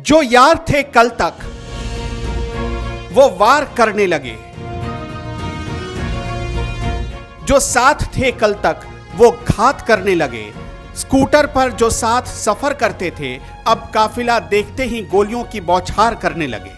जो यार थे कल तक वो वार करने लगे, जो साथ थे कल तक वो घात करने लगे। स्कूटर पर जो साथ सफर करते थे अब काफिला देखते ही गोलियों की बौछार करने लगे।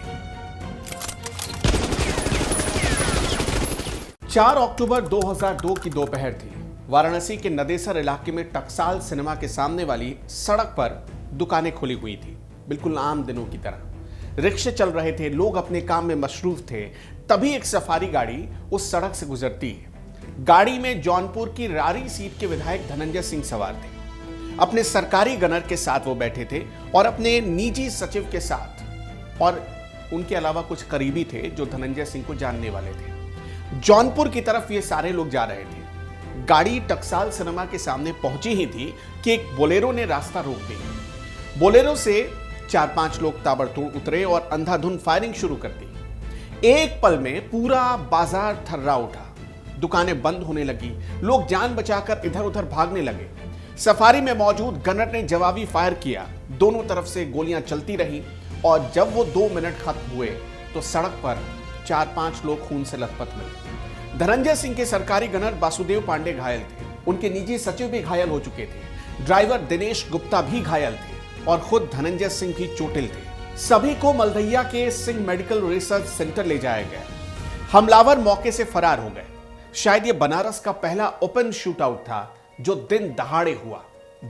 4 अक्टूबर 2002 की दोपहर थी। वाराणसी के नदेसर इलाके में टकसाल सिनेमा के सामने वाली सड़क पर दुकानें खुली हुई थी, बिल्कुल आम दिनों की तरह। रिक्शे चल रहे थे, लोग अपने काम में मशरूफ थे। तभी एक सफारी गाड़ी उस सड़क से गुजरती है। गाड़ी में जौनपुर की रारी सीट के विधायक धनंजय सिंह सवार थे। अपने सरकारी गनर के साथ वो बैठे थे और अपने निजी सचिव के साथ, और उनके अलावा कुछ करीबी थे जो धनंजय सिंह को जानने वाले थे। जौनपुर की तरफ ये सारे लोग जा रहे थे। गाड़ी टकसाल सिनेमा के सामने पहुंची ही थी कि एक बोलेरो ने रास्ता रोक दिया। बोलेरो से 4-5 लोग ताबड़तोड़ उतरे और अंधाधुंध फायरिंग शुरू कर दी। एक पल में पूरा बाजार थर्रा उठा, दुकानें बंद होने लगी, लोग जान बचाकर इधर उधर भागने लगे। सफारी में मौजूद गनर ने जवाबी फायर किया। दोनों तरफ से गोलियां चलती रही और जब वो 2 मिनट खत्म हुए तो सड़क पर 4-5 लोग खून से लथपथ मिले। धनंजय सिंह के सरकारी गनर वासुदेव पांडे घायल थे, उनके निजी सचिव भी घायल हो चुके थे, ड्राइवर दिनेश गुप्ता भी घायल थे और खुद धनंजय सिंह भी चोटिल थे। सभी को मलदैया के सिंह मेडिकल रिसर्च सेंटर ले जाया गया। हमलावर मौके से फरार हो गए। शायद ये बनारस का पहला ओपन शूटआउट था जो दिन दहाड़े हुआ,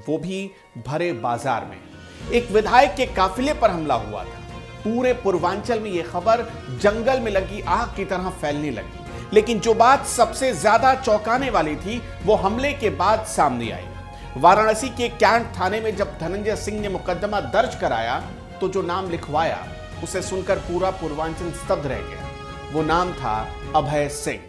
वो भी भरे बाजार में। एक विधायक के काफिले पर हमला हुआ था। पूरे पूर्वांचल में यह खबर जंगल में लगी आग की तरह फैलने लगी। लेकिन जो बात सबसे ज्यादा चौंकाने वाली थी वो हमले के बाद सामने आई। वाराणसी के कैंट थाने में जब धनंजय सिंह ने मुकदमा दर्ज कराया तो जो नाम लिखवाया उसे सुनकर पूरा पूर्वांचल स्तब्ध रह गया। वो नाम था अभय सिंह।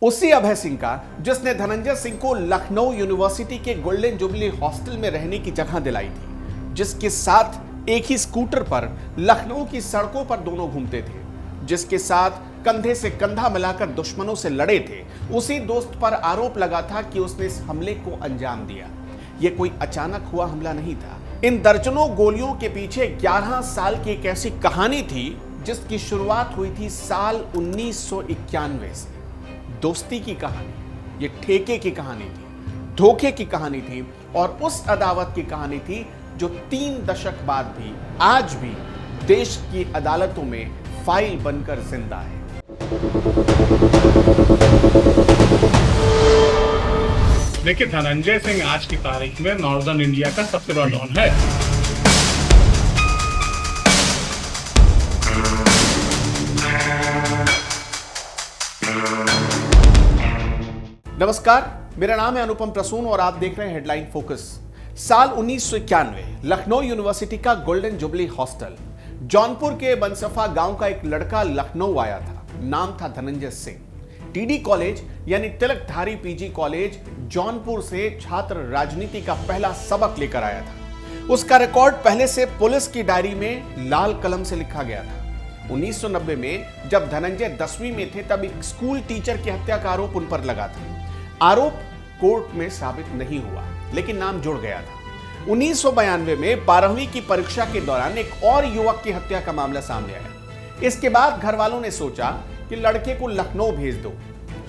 उसी अभय सिंह का जिसने धनंजय सिंह को लखनऊ यूनिवर्सिटी के गोल्डन जुबली हॉस्टल में रहने की जगह दिलाई थी, जिसके साथ एक ही स्कूटर पर लखनऊ की सड़कों पर दोनों घूमते थे, जिसके साथ कंधे से कंधा मिलाकर दुश्मनों से लड़े थे। उसी दोस्त पर आरोप लगा था कि उसने इस हमले को अंजाम दिया। यह कोई अचानक हुआ हमला नहीं था। इन दर्जनों गोलियों के पीछे 11 साल की एक ऐसी कहानी थी जिसकी शुरुआत हुई थी साल 1991 से। दोस्ती की कहानी, ये ठेके की कहानी थी, धोखे की कहानी थी और उस अदावत की कहानी थी जो 3 दशक बाद भी आज भी देश की अदालतों में फाइल बनकर जिंदा है। देखिए, धनंजय सिंह आज की तारीख में नॉर्दर्न इंडिया का सबसे बड़ा डॉन है। नमस्कार, मेरा नाम है अनुपम प्रसून और आप देख रहे हैं हेडलाइन फोकस। साल 1991 लखनऊ यूनिवर्सिटी का गोल्डन जुबली हॉस्टल। जौनपुर के बनसफा गांव का एक लड़का लखनऊ आया था। नाम था धनंजय सिंह। टीडी कॉलेज यानी तिलकधारी पीजी कॉलेज जौनपुर से छात्र राजनीति का पहला सबक लेकर आया था। उसका रिकॉर्ड पहले से पुलिस की डायरी में लाल कलम से लिखा गया था। 1990 में जब धनंजय 10वीं में थे तब एक स्कूल टीचर की हत्या का आरोप उन पर लगा था। आरोप कोर्ट में साबित नहीं हुआ, लेकिन नाम जुड़ गया था। 1992 में 12वीं की परीक्षा के दौरान एक और युवक की हत्या का मामला सामने आया। इसके बाद घर वालों ने सोचा कि लड़के को लखनऊ भेज दो,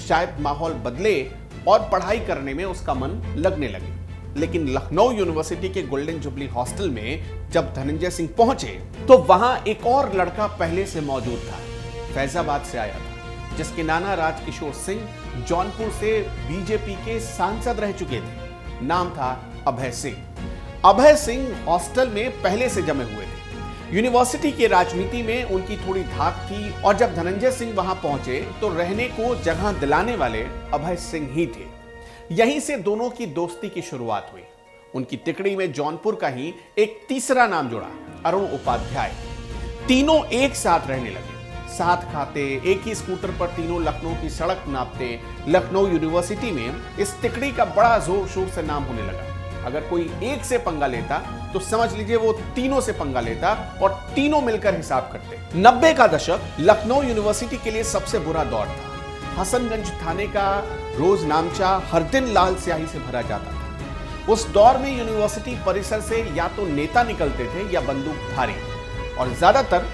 शायद माहौल बदले और पढ़ाई करने में उसका मन लगने लगे। लेकिन लखनऊ यूनिवर्सिटी के गोल्डन जुबली हॉस्टल में जब धनंजय सिंह पहुंचे तो वहां एक और लड़का पहले से मौजूद था। फैजाबाद से आया था, जिसके नाना राजकिशोर सिंह जौनपुर से बीजेपी के सांसद रह चुके थे। नाम था अभय सिंह। अभय सिंह हॉस्टल में पहले से जमे हुए थे। यूनिवर्सिटी की राजनीति में उनकी थोड़ी धाक थी और जब धनंजय सिंह वहां पहुंचे तो रहने को जगह दिलाने वाले अभय सिंह ही थे। यहीं से दोनों की दोस्ती की शुरुआत हुई। उनकी तिकड़ी में जौनपुर का ही एक तीसरा नाम जुड़ा, अरुण उपाध्याय। तीनों एक साथ रहने लगे, साथ खाते, एक ही स्कूटर पर तीनों लखनऊ की सड़क नापते। लखनऊ यूनिवर्सिटी में इस तिकड़ी का बड़ा जोर शोर से नाम होने लगा। अगर कोई एक से पंगा लेता तो समझ लीजिए वो तीनों से पंगा लेता और तीनों मिलकर हिसाब करते। 90 का दशक लखनऊ यूनिवर्सिटी के लिए सबसे बुरा दौर था। हसनगंज थाने का रोज नामचा हर दिन लाल स्याही से भरा जाता था। उस दौर में यूनिवर्सिटी परिसर से या तो नेता निकलते थे या बंदूकधारी, और ज्यादातर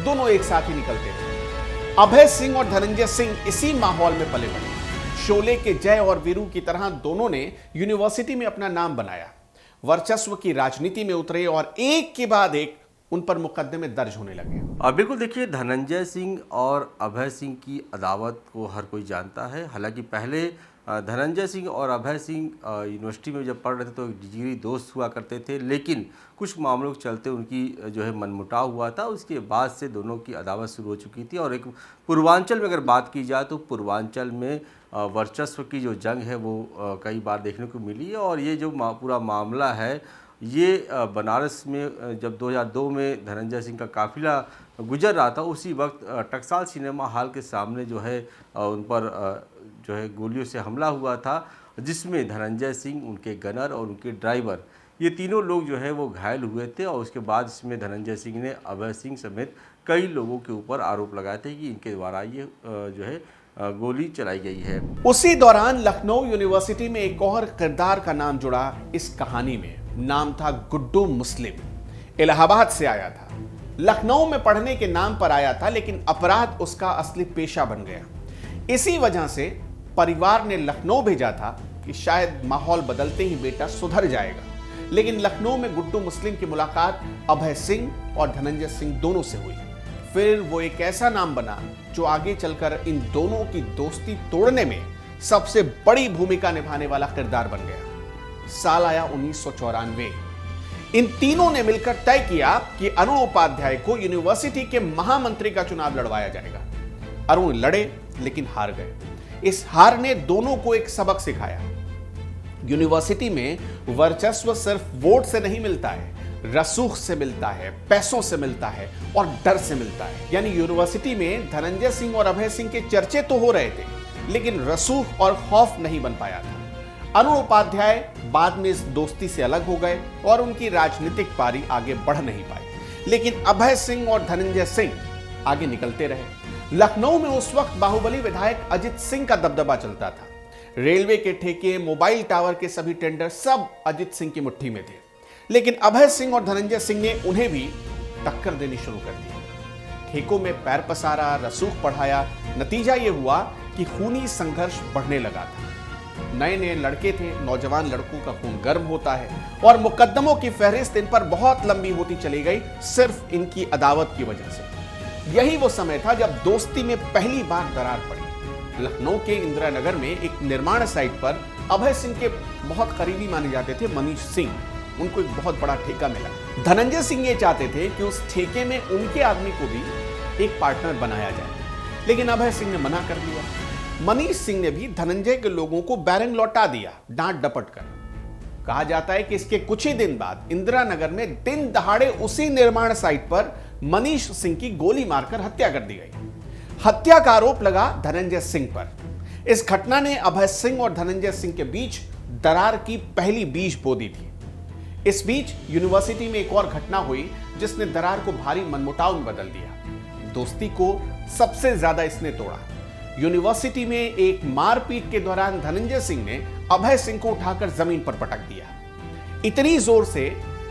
दोनों एक साथ ही निकलते थे। अभय सिंह और धनंजय सिंह इसी माहौल में पले बढ़े। शोले के जय और वीरू की तरह दोनों ने यूनिवर्सिटी में अपना नाम बनाया, वर्चस्व की राजनीति में उतरे और एक के बाद एक उन पर मुकदमे दर्ज होने लगे। बिल्कुल, देखिए, धनंजय सिंह और अभय सिंह की अदावत को हर कोई जानता है। हालांकि पहले धनंजय सिंह और अभय सिंह यूनिवर्सिटी में जब पढ़ रहे थे तो एक जिगरी दोस्त हुआ करते थे, लेकिन कुछ मामलों के चलते उनकी जो है मनमुटाव हुआ था। उसके बाद से दोनों की अदावत शुरू हो चुकी थी। और एक पूर्वांचल में अगर बात की जाए तो पूर्वांचल में वर्चस्व की जो जंग है वो कई बार देखने को मिली है। और ये जो पूरा मामला है ये बनारस में जब 2002 में धनंजय सिंह का काफिला गुजर रहा था, उसी वक्त टकसाल सिनेमा हॉल के सामने जो है उन पर जो है गोलियों से हमला हुआ था, जिसमें धनंजय सिंह, उनके गनर और उनके ड्राइवर, ये तीनों लोग जो है वो घायल हुए थे। और उसके बाद इसमें धनंजय सिंह ने अभय सिंह समेत कई लोगों के ऊपर आरोप लगाए थे कि इनके द्वारा ये जो है गोली चलाई गई है। उसी दौरान लखनऊ यूनिवर्सिटी में एक और किरदार का नाम जुड़ा इस कहानी में। नाम था गुड्डू मुस्लिम। इलाहाबाद से आया था, लखनऊ में पढ़ने के नाम पर आया था, लेकिन अपराध उसका असली पेशा बन गया। इसी वजह से परिवार ने लखनऊ भेजा था कि शायद माहौल बदलते ही बेटा सुधर जाएगा। लेकिन लखनऊ में गुड्डू मुस्लिम की मुलाकात अभय सिंह और धनंजय सिंह दोनों से हुई। फिर वो एक ऐसा नाम बना जो आगे चलकर इन दोनों की दोस्ती तोड़ने में सबसे बड़ी भूमिका निभाने वाला किरदार बन गया। साल आया 1994। इन तीनों ने मिलकर तय किया कि अरुण उपाध्याय को यूनिवर्सिटी के महामंत्री का चुनाव लड़वाया जाएगा। अरुण लड़े लेकिन हार गए। इस हार ने दोनों को एक सबक सिखाया। यूनिवर्सिटी में वर्चस्व सिर्फ वोट से नहीं मिलता है, रसूख से मिलता है, पैसों से मिलता है और डर से मिलता है। यानी यूनिवर्सिटी में धनंजय सिंह और अभय सिंह के चर्चे तो हो रहे थे, लेकिन रसूख और खौफ नहीं बन पाया था। अरुण उपाध्याय बाद में इस दोस्ती से अलग हो गए और उनकी राजनीतिक पारी आगे बढ़ नहीं पाई। लेकिन अभय सिंह और धनंजय सिंह आगे निकलते रहे। लखनऊ में उस वक्त बाहुबली विधायक अजित सिंह का दबदबा चलता था। रेलवे के ठेके, मोबाइल टावर के सभी टेंडर सब अजित सिंह की मुट्ठी में थे। लेकिन अभय सिंह और धनंजय सिंह ने उन्हें भी टक्कर देनी शुरू कर दी। ठेकों में पैर पसारा, रसूख बढ़ाया। नतीजा यह हुआ कि खूनी संघर्ष बढ़ने लगा था। नए नए लड़के थे, नौजवान लड़कों का खून गर्म होता है और मुकदमों की फहरिस्त इन पर बहुत लंबी होती चली गई, सिर्फ इनकी अदावत की वजह से। यही वो समय था जब दोस्ती में पहली बार दरार पड़ी। लखनऊ के इंदिरा नगर में एक निर्माण साइट पर अभय सिंह के बहुत करीबी माने जाते थे मनीष सिंह, उनको एक बहुत बड़ा ठेका मिला। धनंजय सिंह ये चाहते थे कि उस ठेके में उनके आदमी को भी एक पार्टनर बनाया जाए, लेकिन अभय सिंह ने मना कर दिया। मनीष सिंह ने भी धनंजय के लोगों को बैरंग लौटा दिया, डांट डपट कर। कहा जाता है कि इसके कुछ ही दिन बाद इंदिरा नगर में दिन दहाड़े उसी निर्माण साइट पर मनीष सिंह की गोली मारकर हत्या कर दी गई। हत्या का आरोप लगा धनंजय सिंह पर। इस घटना ने अभय सिंह और धनंजय सिंह के बीच दरार की पहली बीज बो दी थी। इस बीच यूनिवर्सिटी में एक और घटना हुई जिसने दरार को भारी मनमुटाव में बदल दिया। दोस्ती को सबसे ज्यादा इसने तोड़ा। यूनिवर्सिटी में एक मारपीट के दौरान धनंजय सिंह ने अभय सिंह को उठाकर जमीन पर पटक दिया, इतनी जोर से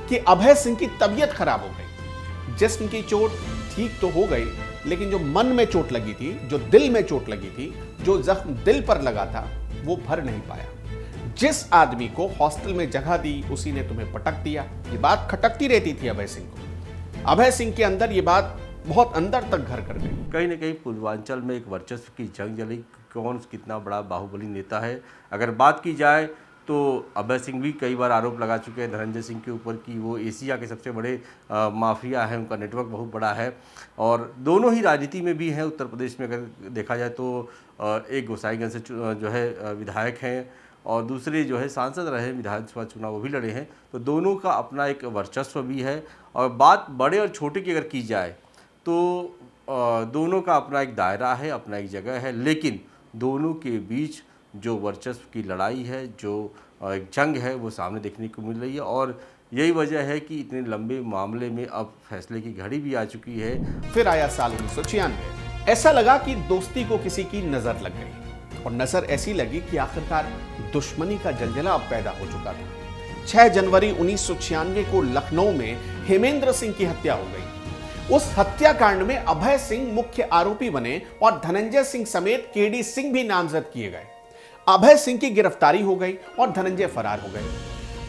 कि अभय सिंह की तबीयत खराब हो गई। जिस्म की चोट ठीक तो हो गई, लेकिन जो मन में चोट लगी थी, जो दिल में चोट लगी थी, जो जख्म दिल पर लगा था, वो भर नहीं पाया। जिस आदमी को हॉस्टल में जगह दी उसी ने तुम्हें पटक दिया। ये बात खटकती रहती थी अभय सिंह को। अभय सिंह के अंदर ये बात बहुत अंदर तक घर कर गई। कहीं ना कहीं पूर्वांचल में एक वर्चस्व की जंग चली, कौन कितना बड़ा बाहुबली नेता है। अगर बात की जाए तो अभय सिंह भी कई बार आरोप लगा चुके हैं धनंजय सिंह के ऊपर कि वो एशिया के सबसे बड़े माफिया हैं, उनका नेटवर्क बहुत बड़ा है। और दोनों ही राजनीति में भी हैं। उत्तर प्रदेश में अगर देखा जाए तो एक गोसाईगंज से जो है विधायक हैं और दूसरे जो है सांसद रहे, विधानसभा चुनाव वो भी लड़े हैं। तो दोनों का अपना एक वर्चस्व भी है। और बात बड़े और छोटे की अगर की जाए तो दोनों का अपना एक दायरा है, अपना एक जगह है, लेकिन दोनों के बीच जो वर्चस्व की लड़ाई है, जो एक जंग है वो सामने देखने को मिल रही है और यही वजह है कि इतने लंबे मामले में अब फैसले की घड़ी भी आ चुकी है। फिर आया साल 1996। ऐसा लगा कि दोस्ती को किसी की नजर लग गई और नजर ऐसी लगी कि आखिरकार दुश्मनी का जलजला अब पैदा हो चुका था। 6 जनवरी 1996 को लखनऊ में हेमेंद्र सिंह की हत्या हो गई। उस हत्याकांड में अभय सिंह मुख्य आरोपी बने और धनंजय सिंह समेत केडी सिंह भी नामजद किए गए। अभय सिंह की गिरफ्तारी हो गई और धनंजय फरार हो गए।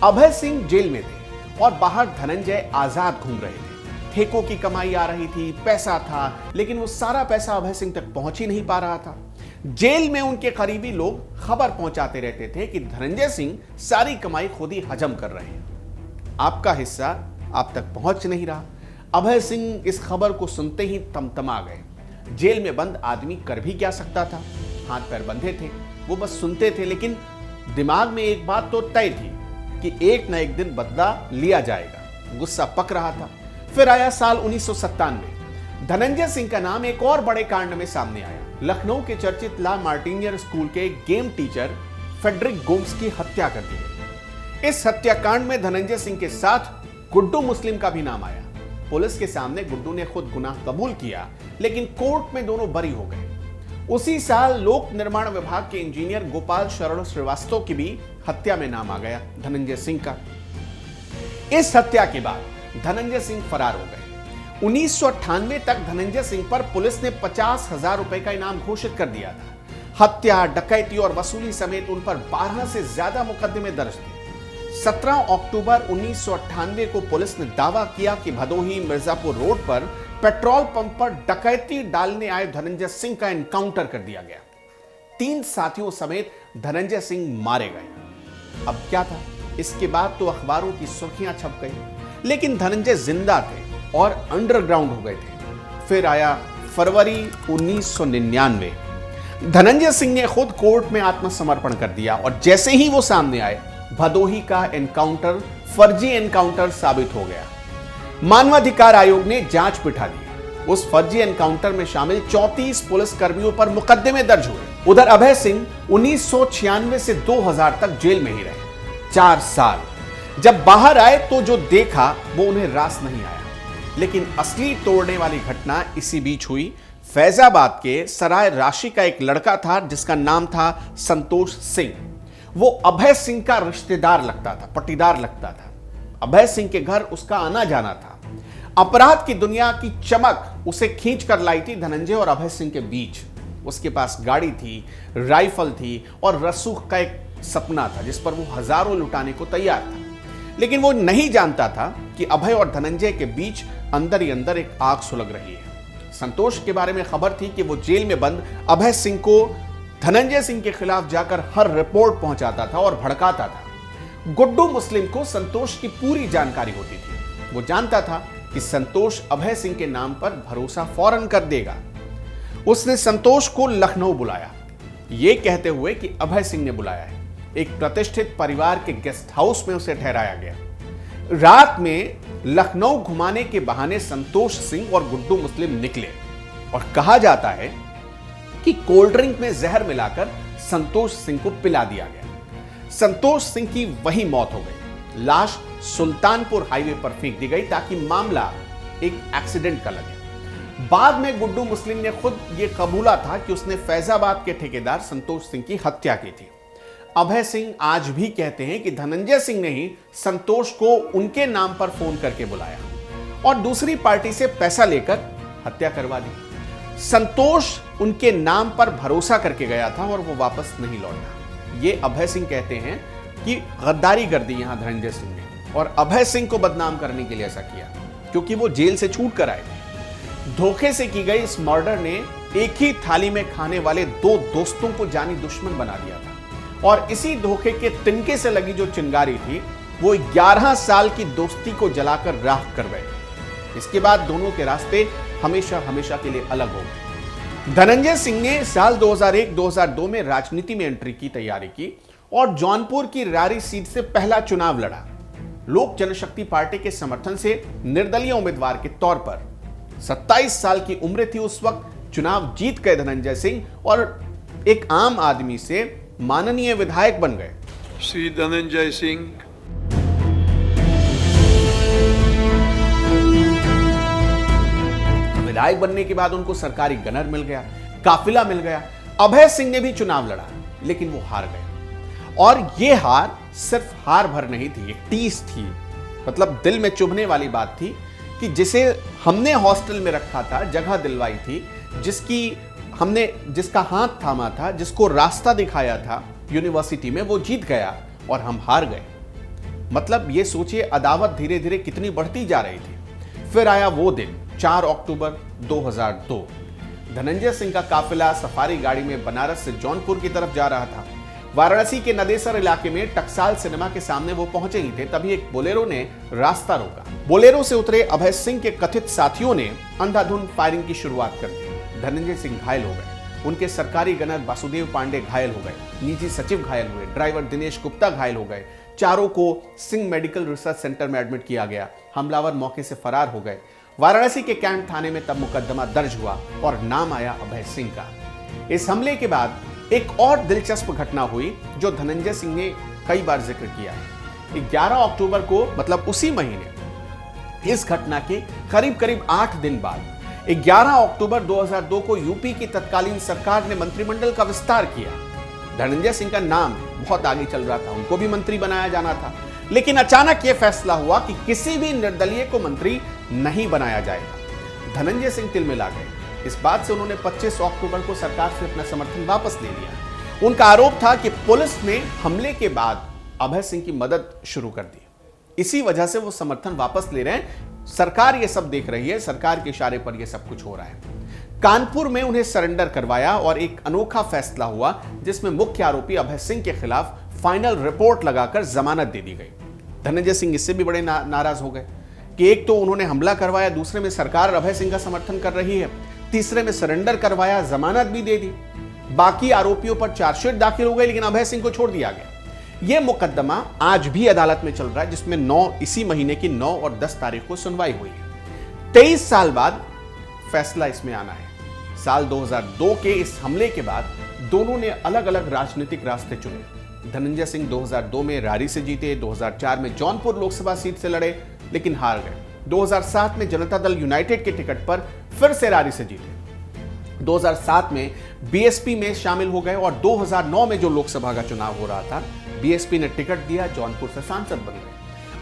अभय सिंह जेल में थे और बाहर धनंजय आजाद घूम रहे थे। ठेकों की कमाई आ रही थी, पैसा था, लेकिन वो सारा पैसा अभय सिंह तक पहुंच ही नहीं पा रहा था। जेल में उनके करीबी लोग खबर पहुंचाते रहते थे कि धनंजय सिंह सारी कमाई खुद ही हजम कर रहे हैं, आपका हिस्सा आप तक पहुंच नहीं रहा। अभय सिंह इस खबर को सुनते ही तमतमा गए। जेल में बंद आदमी कर भी क्या सकता था, हाथ पैर बंधे थे, वो बस सुनते थे, लेकिन दिमाग में एक बात तो तय थी कि एक न एक दिन बदला लिया जाएगा। गुस्सा पक रहा था। फिर आया साल 1997। धनंजय सिंह का नाम एक और बड़े कांड में सामने आया। लखनऊ के चर्चित ला मार्टिनियर स्कूल के गेम टीचर फेडरिक गोम्स की हत्या कर दी गई। इस हत्याकांड में धनंजय सिंह के साथ गुड्डू मुस्लिम का भी नाम आया। पुलिस के सामने गुड्डू ने खुद गुनाह कबूल किया, लेकिन कोर्ट में दोनों बरी हो गए। उसी साल लोक निर्माण विभाग के इंजीनियर गोपाल शरण श्रीवास्तव की भी हत्या में नाम आ गया धनंजय सिंह का। इस हत्या के बाद धनंजय सिंह फरार हो गए। 1998 तक धनंजय सिंह पर पुलिस ने 50,000 रुपए का इनाम घोषित कर दिया था। हत्या, डकैती और वसूली समेत उन पर 12 से ज्यादा मुकदमे दर्ज थे। 17 अक्टूबर 1998 को पुलिस ने दावा किया कि भदोही मिर्जापुर रोड पर पेट्रोल पंप पर डकैती डालने आए धनंजय सिंह का एनकाउंटर कर दिया गया। 3 साथियों समेत धनंजय सिंह मारे गए। अब क्या था, इसके बाद तो अखबारों की सुर्खियां छप गई, लेकिन धनंजय जिंदा थे और अंडरग्राउंड हो गए थे। फिर आया फरवरी 1999। धनंजय सिंह ने खुद कोर्ट में आत्मसमर्पण कर दिया और जैसे ही वो सामने आए, भदोही का एनकाउंटर फर्जी एनकाउंटर साबित हो गया। मानवाधिकार आयोग ने जांच बिठा दी। उस फर्जी एनकाउंटर में शामिल 34 पुलिस कर्मियों पर मुकदमे दर्ज हुए। उधर अभय सिंह 1996 से 2000 तक जेल में ही रहे, 4 साल। जब बाहर आए तो जो देखा वो उन्हें रास नहीं आया, लेकिन असली तोड़ने वाली घटना इसी बीच हुई। फैजाबाद के सराय राशि का एक लड़का था जिसका नाम था संतोष सिंह। वो अभय सिंह का रिश्तेदार लगता था, पट्टीदार लगता था। अभय सिंह के घर उसका आना जाना था। अपराध की दुनिया की चमक उसे खींच कर लाई थी धनंजय और अभय सिंह के बीच। उसके पास गाड़ी थी, राइफल थी और रसूख का एक सपना था जिस पर वो हजारों लुटाने को तैयार था। लेकिन वो नहीं जानता था कि अभय और धनंजय के बीच अंदर ही अंदर एक आग सुलग रही है। संतोष के बारे में खबर थी कि वो जेल में बंद अभय सिंह को धनंजय सिंह के खिलाफ जाकर हर रिपोर्ट पहुंचाता था और भड़काता था। गुड्डू मुस्लिम को संतोष की पूरी जानकारी होती थी। वो जानता था कि संतोष अभय सिंह के नाम पर भरोसा फौरन कर देगा। उसने संतोष को लखनऊ बुलाया, ये कहते हुए कि अभय सिंह ने बुलाया है। एक प्रतिष्ठित परिवार के गेस्ट हाउस में उसे ठहराया गया। रात में लखनऊ घुमाने के बहाने संतोष सिंह और गुड्डू मुस्लिम निकले और कहा जाता है कि कोल्ड ड्रिंक में जहर मिलाकर संतोष सिंह को पिला दिया गया। संतोष सिंह की वही मौत हो गई। लाश सुल्तानपुर हाईवे पर फेंक दी गई ताकि मामला एक एक्सीडेंट का लगे। बाद में गुड्डू मुस्लिम ने खुद ये कबूला था कि उसने फैजाबाद के ठेकेदार संतोष सिंह की हत्या की थी। अभय सिंह आज भी कहते हैं कि धनंजय सिंह ने ही संतोष को उनके नाम पर फोन करके बुलाया और दूसरी पार्टी से पैसा लेकर हत्या करवा दी। संतोष उनके नाम पर भरोसा करके गया था और वो वापस नहीं लौटा। ये अभय सिंह कहते हैं कि गद्दारी कर दी यहां धनंजय सिंह ने और अभय सिंह को बदनाम करने के लिए ऐसा किया क्योंकि वो जेल से छूट कर आए थे। धोखे से की गई इस मर्डर ने एक ही थाली में खाने वाले 2 दोस्तों को जानी दुश्मन बना दिया था और इसी धोखे के तिनके से लगी जो चिंगारी थी वो 11 साल की दोस्ती को जलाकर राख कर बैठे। इसके बाद दोनों के रास्ते हमेशा हमेशा के लिए अलग हो गए। धनंजय सिंह ने साल 2001-2002 में राजनीति में एंट्री की तैयारी की और जौनपुर की रारी सीट से पहला चुनाव लड़ा। लोक जनशक्ति पार्टी के समर्थन से निर्दलीय उम्मीदवार के तौर पर 27 साल की उम्र थी उस वक्त। चुनाव जीत गए धनंजय सिंह और एक आम आदमी से माननीय विधायक बन गए। श्री धनंजय सिंह, विधायक बनने के बाद उनको सरकारी गनर मिल गया, काफिला मिल गया। अभय सिंह ने भी चुनाव लड़ा, लेकिन वो हार गए। और ये हार सिर्फ हार भर नहीं थी, एक टीस थी, मतलब दिल में चुभने वाली बात थी कि जिसे हमने हॉस्टल में रखा था, जगह दिलवाई थी, जिसका हाथ थामा था, जिसको रास्ता दिखाया था यूनिवर्सिटी में, वो जीत गया और हम हार गए। मतलब ये सोचिए अदावत धीरे धीरे कितनी बढ़ती जा रही थी। फिर आया वो दिन 4 अक्टूबर 2002। धनंजय सिंह का काफिला सफारी गाड़ी में बनारस से जौनपुर की तरफ जा रहा था। वाराणसी के नदेसर इलाके में टकसाल सिनेमा के सामने वो पहुंचे ही थे, तभी एक बोलेरो ने रास्ता रोका। बोलेरो से उतरे अभय सिंह के कथित साथियों ने अंधाधुंध फायरिंग की शुरुआत कर दी। धनंजय सिंह घायल हो गए, उनके सरकारी गनर वासुदेव पांडे घायल हो गए, निजी सचिव घायल हुए, ड्राइवर दिनेश गुप्ता घायल हो गए। चारों को सिंह मेडिकल रिसर्च सेंटर में एडमिट किया गया। हमलावर मौके से फरार हो गए। वाराणसी के कैंट थाने में तब मुकदमा दर्ज हुआ और नाम आया अभय सिंह का। इस हमले के बाद एक और दिलचस्प घटना हुई जो धनंजय सिंह ने कई बार जिक्र किया है। 11 अक्टूबर को, मतलब उसी महीने, इस घटना के करीब 8 दिन बाद 11 अक्टूबर 2002 को यूपी की तत्कालीन सरकार ने मंत्रिमंडल का विस्तार किया। धनंजय सिंह का नाम बहुत आगे चल रहा था, उनको भी मंत्री बनाया जाना था, लेकिन अचानक यह फैसला हुआ कि किसी भी निर्दलीय को मंत्री नहीं बनाया जाएगा। धनंजय सिंह तिलमिला गए। इस बात से उन्होंने 25 अक्टूबर को सरकार से अपना समर्थन वापस ले लिया। उनका आरोप था कि पुलिस ने हमले के बाद अभय सिंह की मदद शुरू कर दी, इसी वजह से वो समर्थन वापस ले रहे हैं। सरकार ये सब देख रही है, सरकार के इशारे पर ये सब कुछ हो रहा है। कानपुर में उन्हें सरेंडर करवाया और एक अनोखा फैसला हुआ जिसमें मुख्य आरोपी अभय सिंह के खिलाफ फाइनल रिपोर्ट लगाकर जमानत दे दी गई। धनंजय सिंह इससे भी बड़े नाराज हो गए कि एक तो उन्होंने हमला करवाया, दूसरे में सरकार अभय सिंह का समर्थन कर रही है, तीसरे में सरेंडर करवाया, जमानत भी दे दी। बाकी आरोपियों पर चार्जशीट दाखिल हो गई, लेकिन अभय सिंह को छोड़ दिया गया। यह मुकदमा आज भी अदालत में चल रहा है, जिसमें इसी महीने की 9 और 10 तारीख को सुनवाई हुई है। 23 साल बाद फैसला इसमें आना है। साल 2002 के इस हमले के बाद दोनों ने अलग अलग राजनीतिक रास्ते चुने। धनंजय सिंह 2002 में रारी से जीते, 2004 में जौनपुर लोकसभा सीट से लड़े लेकिन हार गए। 2007 में जनता दल यूनाइटेड के टिकट पर फिर से रारी से जीते। 2007 में बीएसपी में शामिल हो गए और 2009 में जो लोकसभा का चुनाव हो रहा था, बीएसपी ने टिकट दिया, जौनपुर से सांसद बन गए।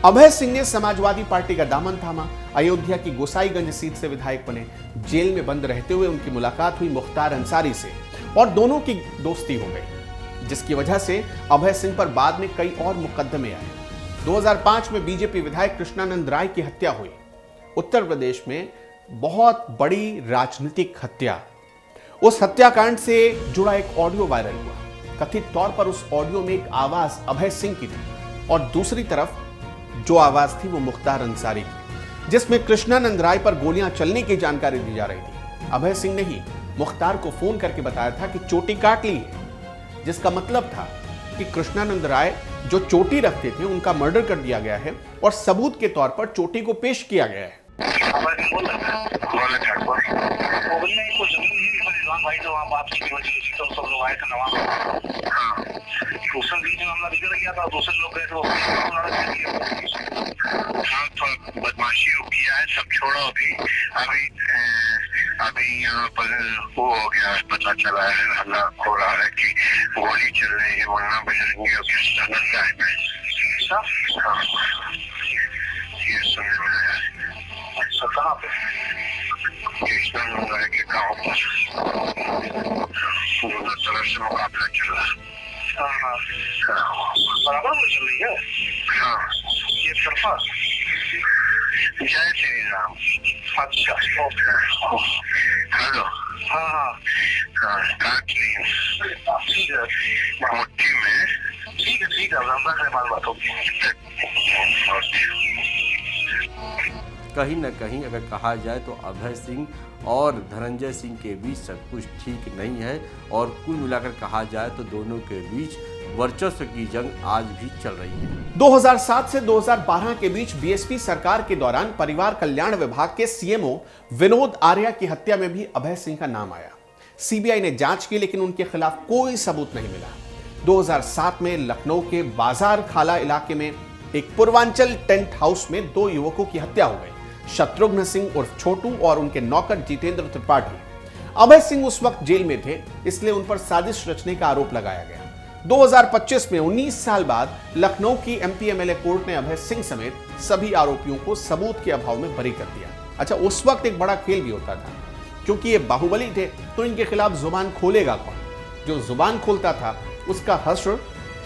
अभय सिंह ने समाजवादी पार्टी का दामन थामा, अयोध्या की गोसाईगंज सीट से विधायक बने। जेल में बंद रहते हुए उनकी मुलाकात हुई मुख्तार अंसारी से और दोनों की दोस्ती हो गई, जिसकी वजह से अभय सिंह पर बाद में कई और मुकदमे आए। 2005 में बीजेपी विधायक कृष्णानंद राय की हत्या हुई। उत्तर प्रदेश में बहुत बड़ी राजनीतिक हत्या। उस हत्याकांड से जुड़ा एक ऑडियो वायरल हुआ। कथित तौर पर उस ऑडियो में एक आवाज अभय सिंह की थी और दूसरी तरफ जो आवाज थी वो मुख्तार अंसारी की, जिसमें कृष्णानंद राय पर गोलियां चलने की जानकारी दी जा रही थी। अभय सिंह ने ही मुख्तार को फोन करके बताया था कि चोटी काट ली है, जिसका मतलब था कि कृष्णानंद राय जो चोटी रखते थे उनका मर्डर कर दिया गया है और सबूत के तौर पर चोटी को पेश किया गया है। भाई तो वहाँ बात की वजह से तो सब लोग आए थे नवाब। हाँ, दूसरे बीच में हमला बिगड़ गया था, दूसरे लोग गए थे हाँ, तो बदमाशी किया है, सब छोड़ो अभी यहाँ पर वो हो गया, पता चला है, हल्ला हो रहा है कि गोली चल रही है, मुन्ना बजरंगी और कृष्णानंद राय में। हाँ, ये सुनने में आया। अच्छा, कहाँ पे? कृष्णानंद राय के गाँव पर दोनों तरफ से मुकाबला चल रहा है। हाँ, बराबर में चल रही है। हाँ, ये तरफा जय श्री राम। अच्छा, ओके। हेलो। हाँ हाँ हाँ, काट ली ठीक है, मुट्ठी में। ठीक है, बात होगी। कहीं न कहीं अगर कहा जाए तो अभय सिंह और धनंजय सिंह के बीच सब कुछ ठीक नहीं है और कुल मिलाकर कहा जाए तो दोनों के बीच वर्चस्व की जंग आज भी चल रही है। 2007 से 2012 के बीच बीएसपी सरकार के दौरान परिवार कल्याण विभाग के सीएमओ विनोद आर्या की हत्या में भी अभय सिंह का नाम आया। सीबीआई ने जांच की लेकिन उनके खिलाफ कोई सबूत नहीं मिला। 2007 में लखनऊ के बाजार खाला इलाके में एक पूर्वांचल टेंट हाउस में 2 युवकों की हत्या हो गई। शत्रुघ्न सिंह उर्फ छोटू और उनके नौकर जितेंद्र त्रिपाठी। अभय सिंह उस वक्त जेल में थे, इसलिए उन पर साजिश रचने का आरोप लगाया गया। 2025 में 19 साल बाद लखनऊ की एमपी एमएलए कोर्ट ने अभय सिंह समेत सभी आरोपियों को सबूत के अभाव में बरी कर दिया। अच्छा, उस वक्त एक बड़ा खेल भी होता था, क्योंकि ये बाहुबली थे तो इनके खिलाफ जुबान खोलेगा कौन? जो जुबान खोलता था उसका हश्र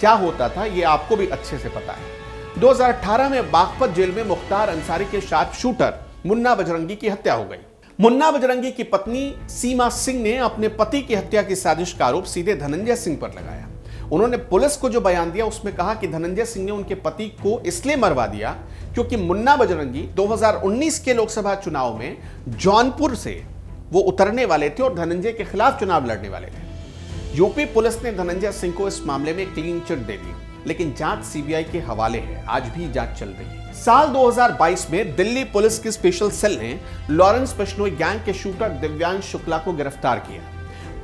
क्या होता था, ये आपको भी अच्छे से पता है। 2018 में बागपत जेल में मुख्तार अंसारी के शार्प शूटर मुन्ना बजरंगी की हत्या हो गई। मुन्ना बजरंगी की पत्नी सीमा सिंह ने अपने पति की हत्या की साजिश का आरोप सीधे धनंजय सिंह पर लगाया। उन्होंने पुलिस को जो बयान दिया उसमें कहा कि धनंजय सिंह ने उनके पति को इसलिए मरवा दिया क्योंकि मुन्ना बजरंगी 2019 के लोकसभा चुनाव में जौनपुर से वो उतरने वाले थे और धनंजय के खिलाफ चुनाव लड़ने वाले थे। यूपी पुलिस ने धनंजय सिंह को इस मामले में क्लीन चिट दे दी, लेकिन जांच सीबीआई के हवाले है। आज भी जांच चल रही है। साल 2022 में दिल्ली पुलिस की स्पेशल सेल ने लॉरेंस बिश्नोई गैंग के शूटर दिव्यांश शुक्ला को गिरफ्तार किया।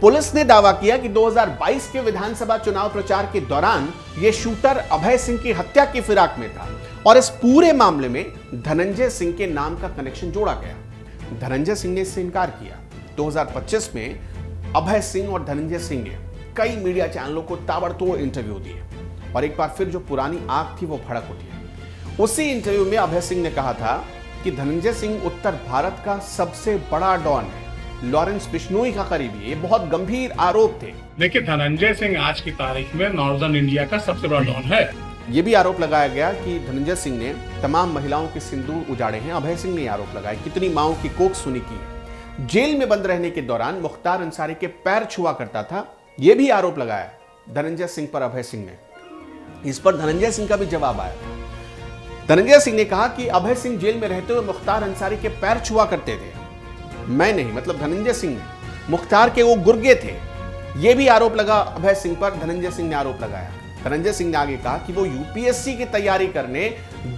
पुलिस ने दावा किया कि 2022 के विधानसभा चुनाव प्रचार के दौरान यह शूटर अभय सिंह की हत्या की फिराक में था और इस पूरे मामले में धनंजय सिंह के नाम का कनेक्शन जोड़ा गया। धनंजय सिंह ने इससे इनकार किया। 2025 में अभय सिंह और धनंजय सिंह ने कई मीडिया चैनलों को ताबड़तोड़ इंटरव्यू दिए और एक बार फिर जो पुरानी आग थी वो भड़क उठी। उसी इंटरव्यू में अभय सिंह ने कहा था कि धनंजय सिंह उत्तर भारत का सबसे बड़ा डॉन है, लॉरेंस बिश्नोई का करीबी। ये बहुत गंभीर आरोप थे। देखिए, धनंजय सिंह आज की तारीख में नॉर्दर्न इंडिया का सबसे बड़ा डॉन है। ये भी आरोप लगाया गया कि धनंजय सिंह ने तमाम महिलाओं के सिंदूर उजाड़े हैं। अभय सिंह ने आरोप लगाया कितनी माओं की कोख सुनी की है। जेल में बंद रहने के दौरान मुख्तार अंसारी के पैर छुआ करता था, यह भी आरोप लगाया धनंजय सिंह पर अभय सिंह ने। इस पर धनंजय सिंह का भी जवाब आया। धनंजय सिंह ने कहा कि अभय सिंह जेल में रहते हुए मुख्तार अंसारी के पैर छुआ करते थे। मैं नहीं, मतलब धनंजय सिंह ने। मुख्तार के वो गुर्गे थे। यह भी आरोप लगा अभय सिंह पर। धनंजय सिंह ने आरोप लगाया। धनंजय सिंह ने आगे कहा कि वो यूपीएससी की तैयारी करने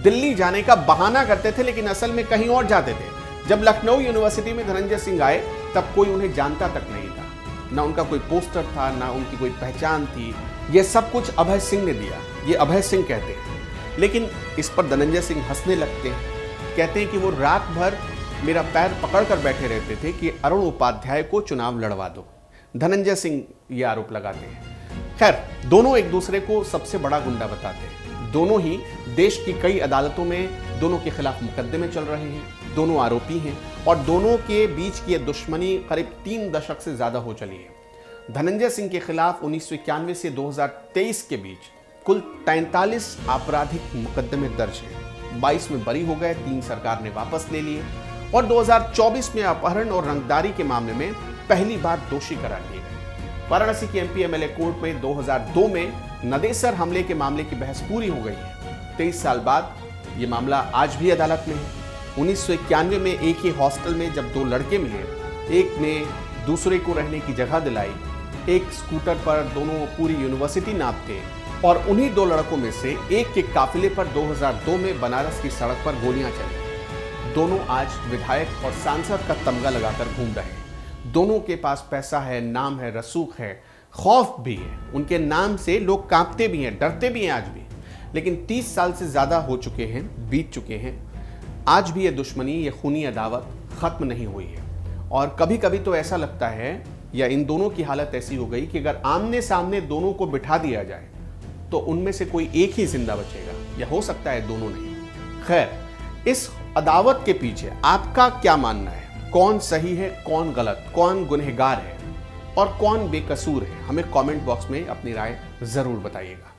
दिल्ली जाने का बहाना करते थे, लेकिन असल में कहीं और जाते थे। जब लखनऊ यूनिवर्सिटी में धनंजय सिंह आए तब कोई उन्हें जानता तक नहीं था, ना उनका कोई पोस्टर था, ना उनकी कोई पहचान थी। यह सब कुछ अभय सिंह ने दिया, ये अभय सिंह कहते हैं। लेकिन इस पर धनंजय सिंह हंसने लगते हैं, कहते हैं कि वो रात भर मेरा पैर पकड़कर बैठे रहते थे कि अरुण उपाध्याय को चुनाव लड़वा दो। धनंजय सिंह ये आरोप लगाते हैं। खैर, दोनों एक दूसरे को सबसे बड़ा गुंडा बताते हैं। दोनों ही देश की कई अदालतों में दोनों के खिलाफ मुकदमे चल रहे हैं। दोनों आरोपी हैं और दोनों के बीच की दुश्मनी करीब 3 दशक से ज्यादा हो चली है। धनंजय सिंह के खिलाफ 1991 से 2023 के बीच कुल 43 आपराधिक मुकदमे दर्ज हैं। 22 में बरी हो गए, 3 सरकार ने वापस ले लिए और 2024 में अपहरण और रंगदारी के मामले में पहली बार दोषी करार दिए गए। वाराणसी की एमपी एमएलए कोर्ट में 2002 में नदेसर हमले के मामले की बहस पूरी हो गई है। 23 साल बाद ये मामला आज भी अदालत में है। 1991 में एक ही हॉस्टल में जब 2 लड़के मिले, एक ने दूसरे को रहने की जगह दिलाई, एक स्कूटर पर दोनों पूरी यूनिवर्सिटी नापते और उन्हीं 2 लड़कों में से एक के काफिले पर 2002 में बनारस की सड़क पर गोलियां चली। दोनों आज विधायक और सांसद का तमगा लगाकर घूम रहे हैं। दोनों के पास पैसा है, नाम है, रसूख है, खौफ भी है। उनके नाम से लोग कांपते भी हैं, डरते भी हैं आज भी। लेकिन 30 साल से ज्यादा हो चुके हैं, बीत चुके हैं। आज भी ये दुश्मनी, ये खूनी अदावत खत्म नहीं हुई है। और कभी कभी तो ऐसा लगता है, या इन दोनों की हालत ऐसी हो गई कि अगर आमने सामने दोनों को बिठा दिया जाए तो उनमें से कोई एक ही जिंदा बचेगा, या हो सकता है दोनों नहीं। खैर, इस अदावत के पीछे आपका क्या मानना है? कौन सही है, कौन गलत, कौन गुनहगार है और कौन बेकसूर है? हमें कमेंट बॉक्स में अपनी राय जरूर बताइएगा।